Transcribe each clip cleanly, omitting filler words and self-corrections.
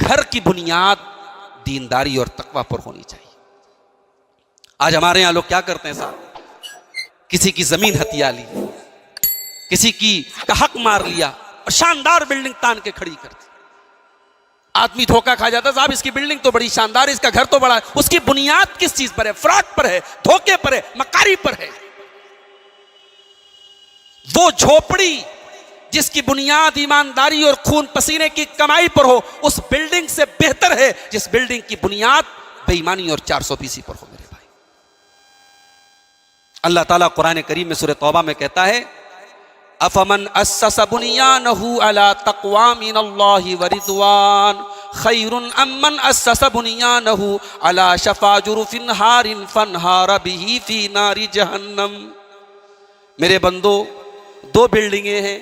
گھر کی بنیاد دینداری اور تقوی پر ہونی چاہیے۔ آج ہمارے یہاں لوگ کیا کرتے ہیں صاحب، کسی کی زمین ہتھیا لی، کسی کی کا حق مار لیا اور شاندار بلڈنگ تان کے کھڑی کرتے۔ آدمی دھوکہ کھا جاتا، صاحب اس کی بلڈنگ تو بڑی شاندار ہے، اس کا گھر تو بڑا ہے، اس کی بنیاد کس چیز پر ہے؟ فراڈ پر ہے، دھوکے پر ہے، مکاری پر ہے۔ وہ جھوپڑی جس کی بنیاد ایمانداری اور خون پسینے کی کمائی پر ہو، اس بلڈنگ سے بہتر ہے جس بلڈنگ کی بنیاد بے ایمانی اور 420 پر ہو۔ میرے بھائی، اللہ تعالیٰ قرآن کریم میں سورہ توبہ میں کہتا ہے، افمن اسس بنیانہ علی تقوی من اللہ ورضوان خیر ام من اسس بنیانہ علی شفا جرف ہار فانہار بہ فی نار جہنم۔ میرے بندو، دو بلڈنگیں ہیں،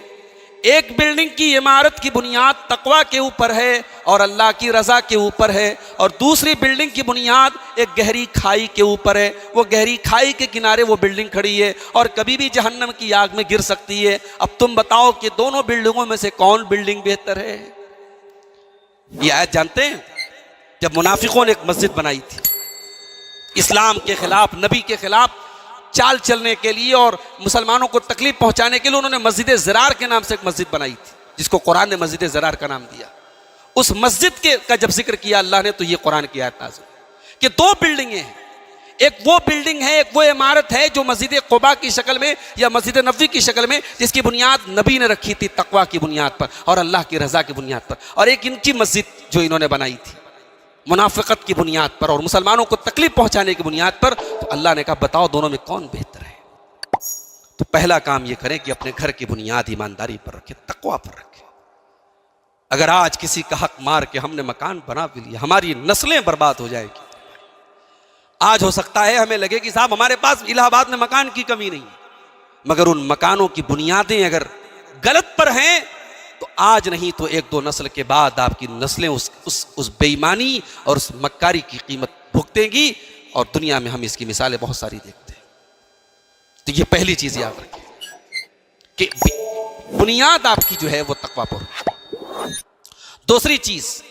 ایک بلڈنگ کی عمارت کی بنیاد تقوی کے اوپر ہے اور اللہ کی رضا کے اوپر ہے، اور دوسری بلڈنگ کی بنیاد ایک گہری کھائی کے اوپر ہے۔ وہ گہری کھائی کے کنارے وہ بلڈنگ کھڑی ہے اور کبھی بھی جہنم کی آگ میں گر سکتی ہے۔ اب تم بتاؤ کہ دونوں بلڈنگوں میں سے کون بلڈنگ بہتر ہے؟ یہ آیت جانتے ہیں؟ جب منافقوں نے ایک مسجد بنائی تھی اسلام کے خلاف، نبی کے خلاف چال چلنے کے لیے اور مسلمانوں کو تکلیف پہنچانے کے لیے، انہوں نے مسجد زرار کے نام سے ایک مسجد بنائی تھی، جس کو قرآن نے مسجد زرار کا نام دیا۔ اس مسجد کا جب ذکر کیا اللہ نے تو یہ قرآن کی آیت نازل کہ دو بلڈنگیں ہیں، ایک وہ بلڈنگ ہے، ایک وہ عمارت ہے جو مسجد قباء کی شکل میں یا مسجد نبوی کی شکل میں، جس کی بنیاد نبی نے رکھی تھی تقوی کی بنیاد پر اور اللہ کی رضا کی بنیاد پر، اور ایک ان کی مسجد جو انہوں نے بنائی تھی منافقت کی بنیاد پر اور مسلمانوں کو تکلیف پہنچانے کی بنیاد پر۔ تو اللہ نے کہا بتاؤ دونوں میں کون بہتر ہے؟ تو پہلا کام یہ کریں کہ اپنے گھر کی بنیاد ایمانداری پر رکھیں، تقوی پر رکھیں۔ اگر آج کسی کا حق مار کے ہم نے مکان بنا بھی لیا، ہماری نسلیں برباد ہو جائے گی۔ آج ہو سکتا ہے ہمیں لگے کہ صاحب ہمارے پاس الہ آباد میں مکان کی کمی نہیں ہے، مگر ان مکانوں کی بنیادیں اگر غلط پر ہیں تو آج نہیں تو ایک دو نسل کے بعد آپ کی نسلیں اس بے ایمانی اور اس مکاری کی قیمت بھگتیں گی، اور دنیا میں ہم اس کی مثالیں بہت ساری دیکھتے ہیں۔ تو یہ پہلی چیز یاد رکھیں کہ بنیاد آپ کی جو ہے وہ تقوی پر۔ دوسری چیز،